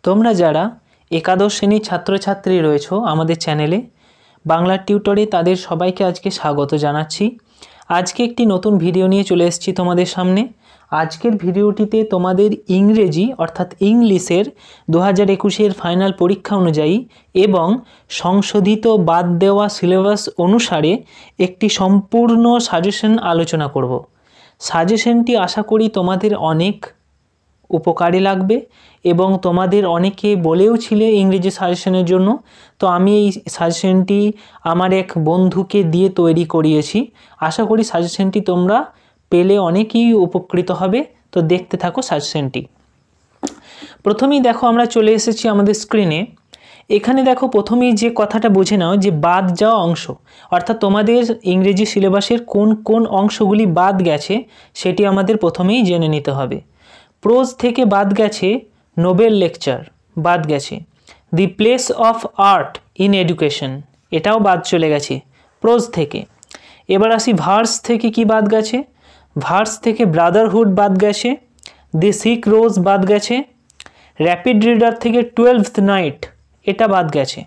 তোমরা যারা একাদশ শ্রেণীর ছাত্রছাত্রী রয়েছো আমাদের চ্যানেলে বাংলা টিউটরে, তাদের সবাইকে আজকে স্বাগত জানাচ্ছি। আজকে একটি নতুন ভিডিও নিয়ে চলে এসেছি তোমাদের সামনে। আজকের ভিডিওটিতে তোমাদের ইংরেজি অর্থাৎ ইংলিশের 2021-এর ফাইনাল পরীক্ষা অনুযায়ী এবং সংশোধিত বাদ দেওয়া সিলেবাস অনুসারে একটি সম্পূর্ণ সাজেশন আলোচনা করব। সাজেশনটি আশা করি তোমাদের অনেক উপকারে লাগবে এবং তোমাদের অনেকে বলেও ছিলে ইংরেজি সাজেশনের জন্য। তো আমি এই সাজেশনটি আমার এক বন্ধুকে দিয়ে তৈরি করিয়েছি। আশা করি সাজেশনটি তোমরা পেলে অনেকেই উপকৃত হবে। তো দেখতে থাকো সাজেশনটি। প্রথমেই দেখো আমরা চলে এসেছি আমাদের স্ক্রিনে। এখানে দেখো প্রথমেই যে কথাটা বুঝে নাও যে বাদ যাওয়া অংশ, অর্থাৎ তোমাদের ইংরেজি সিলেবাসের কোন কোন অংশগুলি বাদ গেছে সেটি আমাদের প্রথমেই জেনে নিতে হবে। প্রোজ থেকে বাদ গেছে নোবেল লেকচার, বাদ গেছে the place of art in education, এটাও বাদ চলে গেছে প্রোজ থেকে। এবার আসি ভার্স থেকে কি বাদ গেছে, ভার্স থেকে ব্রাদারহুড বাদ গেছে, দি সিক রোজ বাদ গেছে, র্যাপিড রিডার থেকে 12th নাইট এটা বাদ গেছে।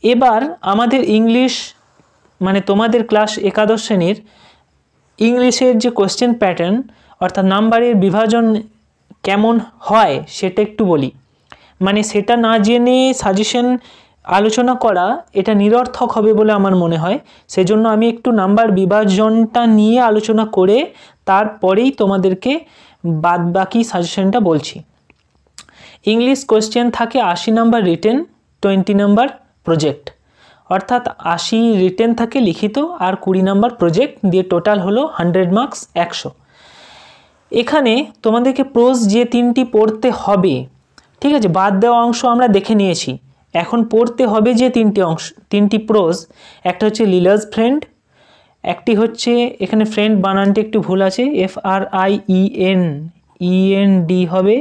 এবার আমাদের ইংলিশ মানে তোমাদের ক্লাস একাদশ শ্রেণীর ইংলিশের যে কোশ্চেন প্যাটার্ন অর্থাৎ নাম্বারের বিভাজন কেমন হয় সেটা একটু বলি। মানে সেটা না জেনে সাজেশন আলোচনা করা এটা নিরর্থক হবে বলে আমার মনে হয়। সেজন্য আমি একটু নাম্বার বিভাজনটা নিয়ে আলোচনা করে তারপরেই তোমাদেরকে বাদ বাকি সাজেশনটা বলছি। ইংলিশ কোশ্চেন থাকে 80 নাম্বার রিটেন, 20 নাম্বার প্রজেক্ট, অর্থাৎ 80 রিটেন থাকে লিখিত আর 20 নাম্বার প্রজেক্ট দিয়ে টোটাল হলো 100 মার্কস 100। এখানে তোমাদেরকে প্রোজ যে তিনটি পড়তে হবে, ঠিক আছে, বাদ দেওয়া অংশ আমরা দেখে নিয়েছি। এখন পড়তে হবে যে তিনটি প্রোজ, একটা হচ্ছে লিলাস ফ্রেন্ড, একটি হচ্ছে এখানে ফ্রেন্ড বানানটি একটু ভুল আছে, FRIEND হবে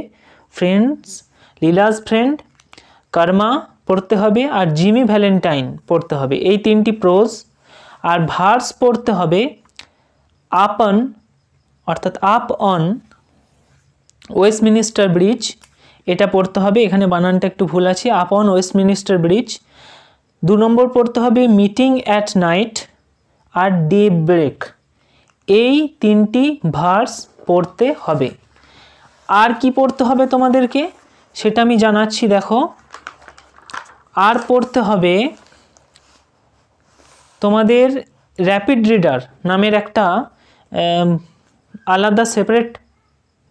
ফ্রেন্ডস, লিলাস ফ্রেন্ড, কর্মা পড়তে হবে আর জিমি ভ্যালেন্টাইন পড়তে হবে, এই তিনটি প্রোজ। আর ভার্স পড়তে হবে আপন অর্থাৎ আপ অন ওয়েস্টমিনিস্টার ব্রিজ, এটা পড়তে হবে, এখানে বানানটা একটু ভুল আছে, আপ অন ওয়েস্টমিনিস্টার ব্রিজ। 2 নম্বর পড়তে হবে মিটিং অ্যাট নাইট আর ডে ব্রেক, এই তিনটি ভার্স পড়তে হবে। আর কি পড়তে হবে তোমাদেরকে সেটা আমি জানাচ্ছি। দেখো, আর পড়তে হবে তোমাদের র্যাপিড রিডার নামের একটা আলাদা সেপারেট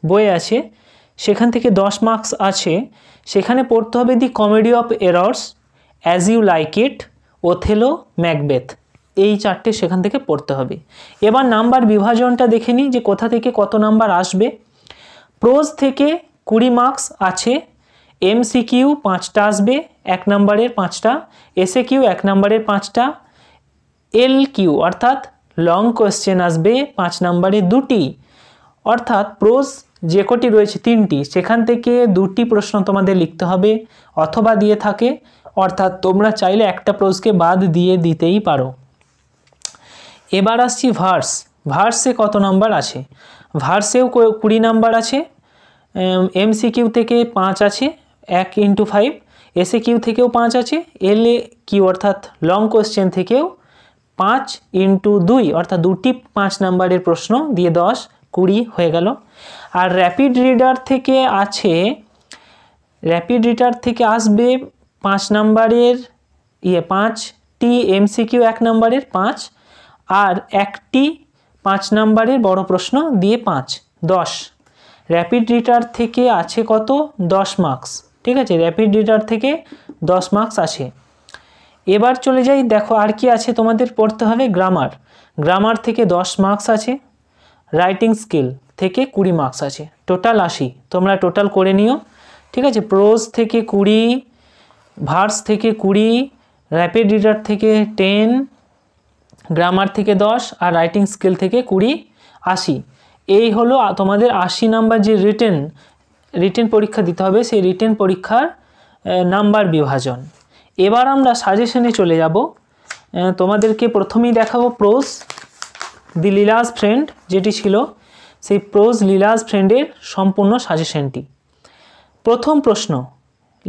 বই আছে, সেখান থেকে 10 মার্কস আছে। সেখানে পড়তে হবে the comedy of errors, as you like it, Othello, Macbeth, এই চারটে সেখান থেকে পড়তে হবে। এবার নাম্বার বিভাজনটা দেখে নিই যে কোথা থেকে কত নাম্বার আসবে। প্রোজ থেকে 20 মার্কস আছে, MCQ 5টা আসবে 1 নাম্বারের 5টা, SAQ 1 নাম্বারের 5টা, LQ অর্থাৎ লং কোয়েশ্চেন আসবে 5 নাম্বারের 2টি। অর্থাৎ প্রোজ যে কটি রয়েছে 3টি, সেখান থেকে 2টি প্রশ্ন তোমাদের লিখতে হবে অথবা দিয়ে থাকে, অর্থাৎ তোমরা চাইলে একটা প্রোজকে বাদ দিয়ে দিতেই পারো। এবার আসছি ভার্স। ভার্সে কত নাম্বার আছে, ভার্সেও 20 নাম্বার আছে, MCQ থেকে 5 আছে 1 × 5, SAQ থেকেও 5 আছে, LAQ অর্থাৎ লং কোয়েশ্চেন থেকেও 5 × 2 অর্থাৎ 2টি 5 নাম্বারের প্রশ্ন দিয়ে 10, 20 হয়ে গেল। আর র্যাপিড রিডার থেকে আছে, র্যাপিড রিডার থেকে আসবে 5 নাম্বারের 5টি MCQ 1 নাম্বারের 5 আর একটি 5 নাম্বারের বড় প্রশ্ন দিয়ে 5, 10। র্যাপিড রিডার থেকে আছে কত, 10 মার্কস, ঠিক আছে, র্যাপিড রিডার থেকে 10 মার্কস আছে। এবার চলে যাই, দেখো আর কি আছে তোমাদের পড়তে হবে। গ্রামার, গ্রামার থেকে 10 মার্কস আছে, রাইটিং স্কিল থেকে 20 মার্কস আছে, টোটাল 80। তোমরা টোটাল করে নিও, ঠিক আছে। প্রোজ থেকে 20, ভার্স থেকে 20, র্যাপিড রিডার থেকে 10, গ্রামার থেকে 10 আর রাইটিং স্কিল থেকে 20, 80। এই হলো তোমাদের 80 নাম্বার যে রিটেন পরীক্ষা দিতে হবে, সেই রিটেন পরীক্ষার নাম্বার বিভাজন। এবার আমরা সাজেশনে চলে যাব। তোমাদেরকে প্রথমেই দেখাবো প্রোজ দি লিলাস ফ্রেন্ড যেটি ছিল, সেই প্রোজ লিলাস ফ্রেন্ডের সম্পূর্ণ সাজেশনটি। প্রথম প্রশ্ন,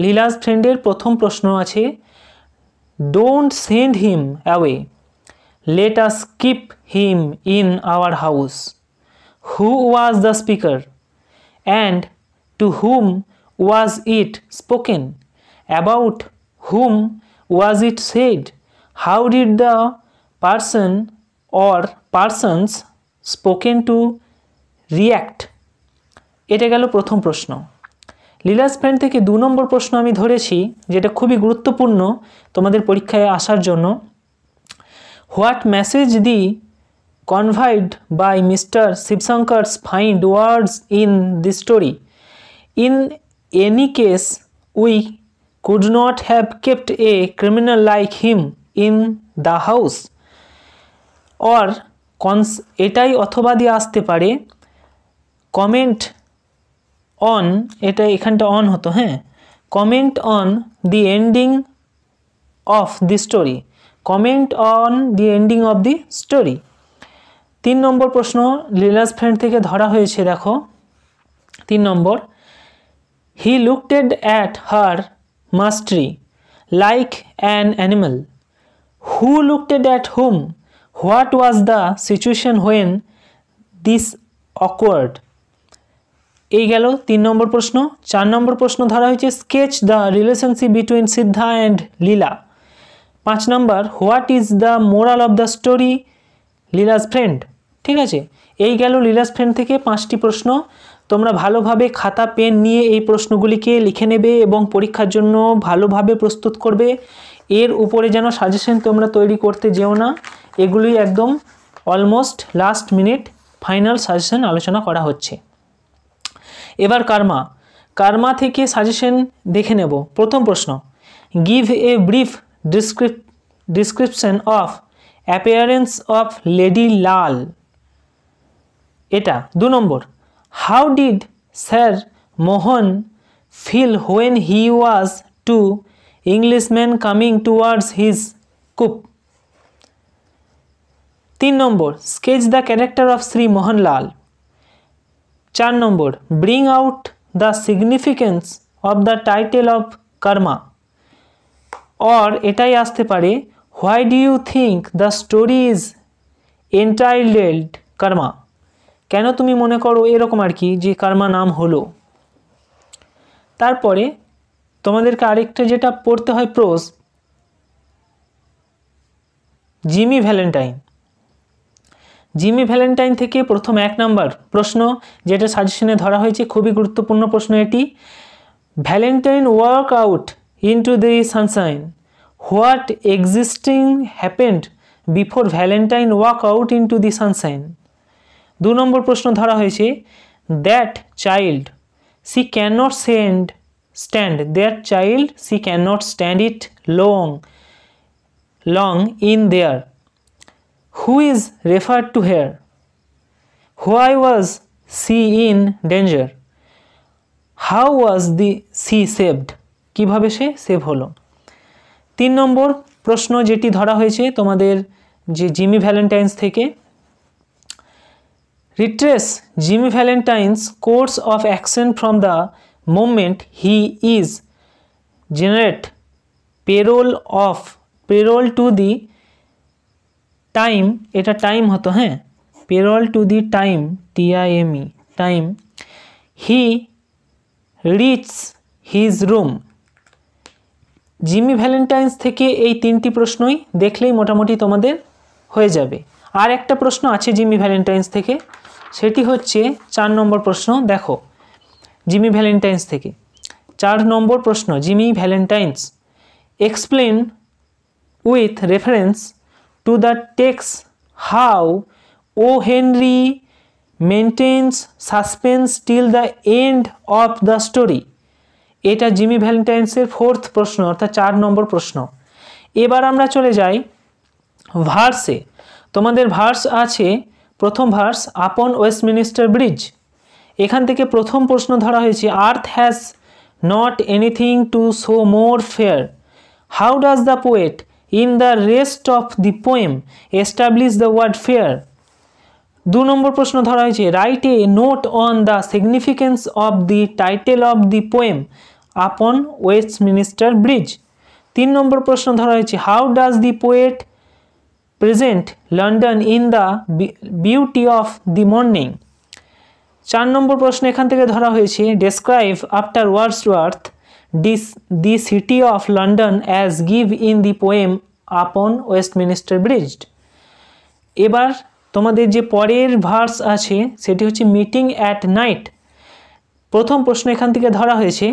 লীলাস ফ্রেন্ডের প্রথম প্রশ্ন আছে, don't send him away, let us keep him in our house. Who was the speaker and to whom was it spoken, about whom was it said, how did the person or persons spoken to react. এটা গেল প্রথম প্রশ্ন। Leela's friend থেকে 2 নম্বর প্রশ্ন আমি ধরেছি, যেটা খুবই গুরুত্বপূর্ণ তোমাদের পরীক্ষায় আসার জন্য। What message the conveyed by Mr Shivshankar's find words in the story, in any case we could not have kept a criminal like him in the house. Or এটাই অথবা দিয়ে আসতে পারে কমেন্ট অন, এটা এখানটা অন হতো, হ্যাঁ, comment on the ending of the story, comment on the ending of the story. 3 নম্বর প্রশ্ন লীলাস ফ্রেন্ড থেকে ধরা হয়েছে, দেখো 3 নম্বর, he looked at her mastery like an animal, who looked at whom, what was the situation when this awkward. এই গেল 3 নম্বর প্রশ্ন। 4 number প্রশ্ন ধরা হয়েছে, sketch the relationship between Siddha and Leela. 5 number, what is the moral of the story Leela's friend. ঠিক আছে, এই গেল লীলাস ফ্রেন্ড থেকে 5টি প্রশ্ন। তোমরা ভালোভাবে খাতা পেন নিয়ে এই প্রশ্নগুলিকে লিখে নেবে এবং পরীক্ষার জন্য ভালোভাবে প্রস্তুত করবে। এর উপরে যেন সাজেশন তোমরা তৈরি করতে যেও না, এগুলি একদম almost last minute final suggestion আলোচনা করা হচ্ছে। এবার কার্মা থেকে সাজেশন দেখে নেব। প্রথম প্রশ্ন, give a brief description of appearance of lady Lal. এটা 2 নম্বর, how did sir Mohan feel when he was two Englishman coming towards his coupe. 3 নম্বর, sketch the character of Shri Mohanlal. 4 নম্বর, bring out the significance of the title of Karma. Or এটাই আসতে পারে, why do you think the story is entitled Karma. কেন তুমি মনে করো এরকম আর কি যে কর্মা নাম হলো। তারপরে তোমাদেরকে আরেকটা যেটা পড়তে হয় pros, Jimmy Valentine. Jimmy Valentine থেকে প্রথম 1 নম্বর প্রশ্ন যেটা সাজেশনে ধরা হয়েছে, খুবই গুরুত্বপূর্ণ প্রশ্ন এটি। Valentine walk out into the sunshine, what existing happened before Valentine walk out into the sunshine. 2 নম্বর প্রশ্ন ধরা হয়েছে, that child she can not stand, that child she can not stand it long in there, who is referred to here, why was she in danger, how was the she saved, কিভাবে সে save হলো। 3 নম্বর প্রশ্ন যেটি ধরা হয়েছে তোমাদের যে Jimmy Valentine's থেকে, retrace Jimmy Valentine's course of action from the moment he is generate payroll to the time, এটা টাইম হতো, হ্যাঁ, payroll to the time, TIME time, he reach his room. Jimmy Valentine's থেকে এই 3টি প্রশ্নই দেখলেই মোটামুটি তোমাদের হয়ে যাবে। আর একটা প্রশ্ন আছে জিমি ভ্যালেন্টাইন্স থেকে, সেটি হচ্ছে 4 নম্বর প্রশ্ন। দেখো জিমি ভ্যালেন্টাইন্স থেকে 4 নম্বর প্রশ্ন, Jimmy Valentine's explain with reference to the text how O. Henry maintains suspense till the end of the story। এটা জিমি ভ্যালেন্টাইন্সের 4th প্রশ্ন, অর্থাৎ 4 নম্বর প্রশ্ন। এবার আমরা চলে যাই ভার্সে। তোমাদের ভার্স আছে, প্রথম ভার্স, আপন ওয়েস্টমিনিস্টার ব্রিজ। এখান থেকে প্রথম প্রশ্ন ধরা হয়েছে, আর্থ has not anything to show more fair, how does the poet in the rest of the poem establish the word fair। 2 নম্বর প্রশ্ন ধরা হয়েছে, write a note on the significance of the title of the poem আপন Westminster bridge. 3 নম্বর প্রশ্ন ধরা হয়েছে how does the poet present London in the beauty of the morning. 4 number প্রশ্ন এখান থেকে ধরা হয়েছে describe after Wordsworth the city of London as give in the poem আপন ওয়েস্টমিনিস্টার ব্রিজ। এবার তোমাদের যে পরের ভার্স আছে সেটি হচ্ছে মিটিং অ্যাট নাইট। প্রথম প্রশ্ন এখান থেকে ধরা হয়েছে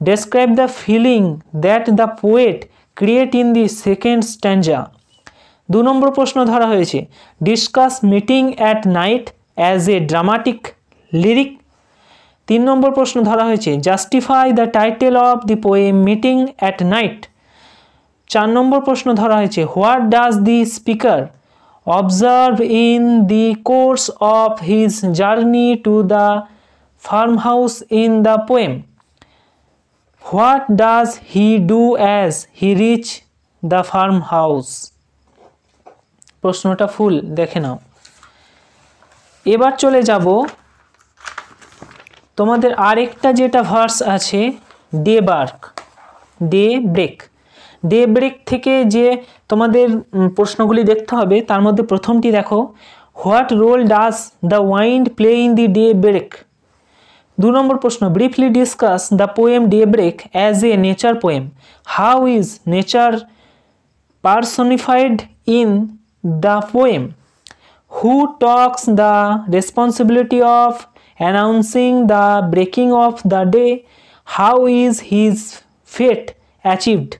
describe the feeling that the poet create in the second stanza. 2 নম্বর প্রশ্ন ধরা হয়েছে discuss meeting at night as a dramatic lyric. 3 নম্বর প্রশ্ন ধরা হয়েছে justify the title of the poem meeting at night. 4 number প্রশ্ন ধরা হয়েছে what does the speaker observe in the course of his journey to the farmhouse in the poem. What does he do as he reach the farmhouse? প্রশ্নটা ফুল দেখে নাও। এবার চলে যাব তোমাদের আরেকটা যেটা ভার্স আছে ডে ব্রেক থেকে যে তোমাদের প্রশ্নগুলি দেখতে হবে তার মধ্যে প্রথমটি দেখো what role does the wind play in the day break. 2 নম্বর প্রশ্ন briefly discuss the poem day break as a nature poem. How is nature personified in the poem? Who takes the responsibility of announcing the breaking of the day? How is his fate achieved?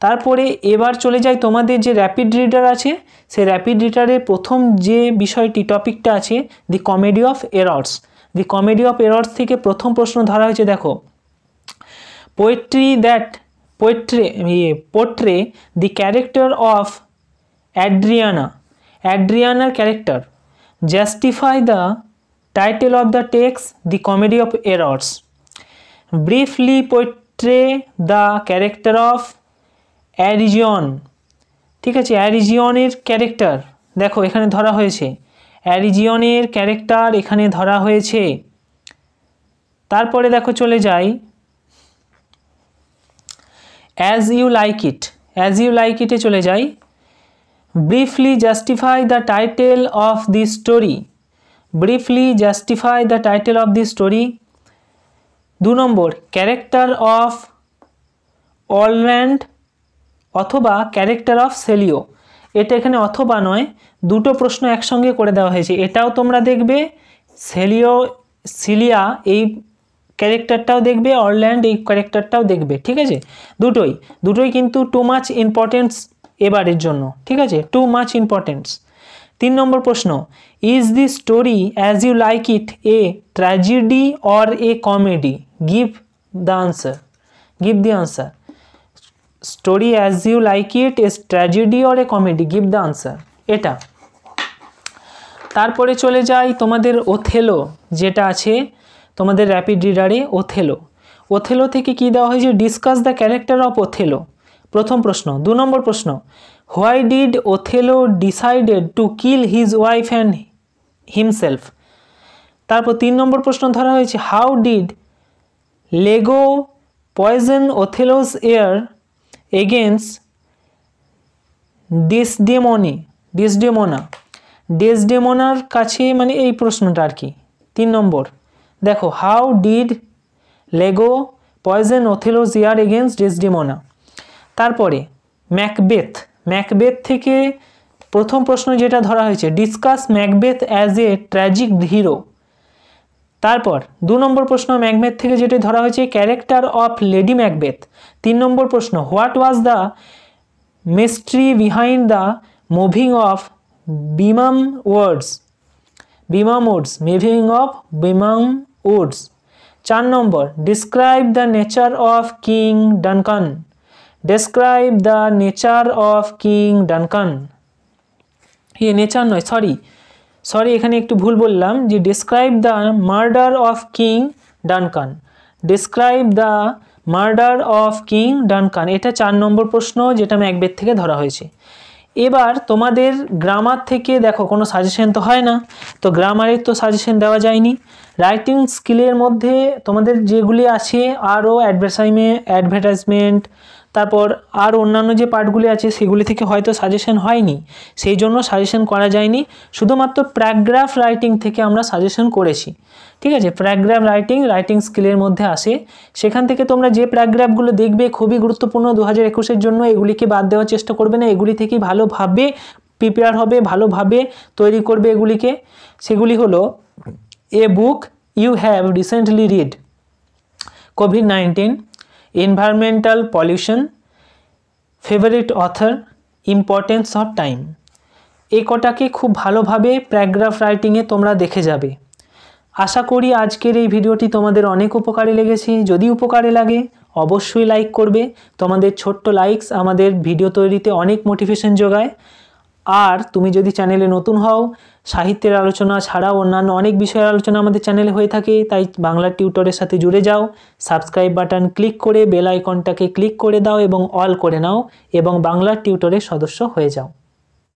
তারপরে এবার চলে যায় তোমাদের যে rapid reader আছে সেই rapid রিডারের প্রথম যে বিষয়টি টপিকটা আছে the comedy of errors. The comedy of errors থেকে প্রথম প্রশ্ন ধরা হয়েছে দেখো পোট্রে দি ক্যারেক্টার অফ অ্যাড্রিয়ানার character. Justify the title of the text the comedy of errors. Briefly portray the character of Aegeon. ঠিক আছে, অ্যারিজিয়নের ক্যারেক্টার দেখো এখানে ধরা হয়েছে, অ্যারিজিয়নের ক্যারেক্টার এখানে ধরা হয়েছে। তারপরে দেখো চলে যাই অ্যাজ ইউ লাইক ইটে চলে যাই। Briefly justify the title of the story. 2 নম্বর ক্যারেক্টার অফ অলল্যান্ড অথবা ক্যারেক্টার অফ সেলিও। এটা এখানে অথবা নয়, দুটো প্রশ্ন একসঙ্গে করে দেওয়া হয়েছে। এটাও তোমরা দেখবে, সিলিয়া এই ক্যারেক্টারটাও দেখবে, অরল্যান্ড এই ক্যারেক্টারটাও দেখবে। ঠিক আছে, দুটোই কিন্তু টু মাচ ইম্পর্টেন্স এবারের জন্য। ঠিক আছে, টু মাচ ইম্পর্টেন্স। 3 নম্বর প্রশ্ন is the story as you like it a tragedy or a comedy? Give the answer. Story as you like it is tragedy or a comedy? Give the answer. এটা তারপরে চলে যাই তোমাদের Othello যেটা আছে তোমাদের rapid রিডারে। Othello থেকে কি দেওয়া হয়েছে discuss the character of Othello. প্রথম প্রশ্ন। 2 নম্বর প্রশ্ন why did Othello decided to kill his wife and himself. তারপর 3 নম্বর প্রশ্ন ধরা হয়েছে how did Iago poison Othello's ear against ডেসডেমোনার কাছে, মানে এই প্রশ্নটা আর কি। 3 নম্বর দেখো how did Iago poison Othello's ear against Desdemona. তারপরে ম্যাকবেথ থেকে প্রথম প্রশ্ন যেটা ধরা হয়েছে discuss Macbeth as a tragic hero. তারপর 2 নম্বর প্রশ্ন ম্যাকবেথ থেকে যেটা ধরা হয়েছে ক্যারেক্টার অফ লেডি ম্যাকবেথ। 3 নম্বর প্রশ্ন what was the mystery behind the moving of Birnam woods. 4 নম্বর describe the nature of king Duncan. Nature নয়, সরি এখানে একটু ভুল বললাম, যে describe the murder of king Duncan. এটা 4 নম্বর প্রশ্ন যেটা ম্যাকবেথ থেকে ধরা হয়েছে। এবার তোমাদের গ্রামার থেকে দেখো কোনো সাজেশন তো হয় না, তো গ্রামারের তো সাজেশন দেওয়া যায়নি। রাইটিং স্কিলের মধ্যে তোমাদের যেগুলি আছে আরও অ্যাডভার্টাইজমেন্ট, তারপর আর অন্যান্য যে পার্টগুলি আছে সেগুলি থেকে হয়তো সাজেশন হয়নি, সেই জন্য সাজেশন করা যায়নি। শুধুমাত্র প্যারাগ্রাফ রাইটিং থেকে আমরা সাজেশন করেছি, ঠিক আছে। প্যারাগ্রাফ রাইটিং স্কিলের মধ্যে আসে, সেখান থেকে তোমরা যে প্যারাগ্রাফগুলো দেখবে খুবই গুরুত্বপূর্ণ 2021-এর জন্য, এগুলিকে বাদ দেওয়ার চেষ্টা করবে না। এগুলি থেকেই ভালোভাবে প্রিপেয়ার হবে, ভালোভাবে তৈরি করবে এগুলিকে। সেগুলি হলো a book you have recently read, COVID-19, environmental pollution, favorite author, importance of time। এই কটাকে খুব ভালোভাবে প্যারাগ্রাফ রাইটিংয়ে তোমরা দেখে যাবে। আশা করি আজকের এই ভিডিওটি তোমাদের অনেক উপকারে লেগেছে। যদি উপকারে লাগে অবশ্যই লাইক করবে। তোমাদের ছোট্ট লাইকস আমাদের ভিডিও তৈরিতে অনেক মোটিভেশন যোগায়। আর তুমি যদি চ্যানেলে নতুন হও, সাহিত্যের আলোচনা ছাড়াও অন্যান্য অনেক বিষয়ের আলোচনা আমাদের চ্যানেলে হয়ে থাকে, তাই বাংলা টিউটরের সাথে জুড়ে যাও। সাবস্ক্রাইব বাটন ক্লিক করে বেল আইকনটাকে ক্লিক করে দাও এবং অল করে নাও এবং বাংলা টিউটরের সদস্য হয়ে যাও।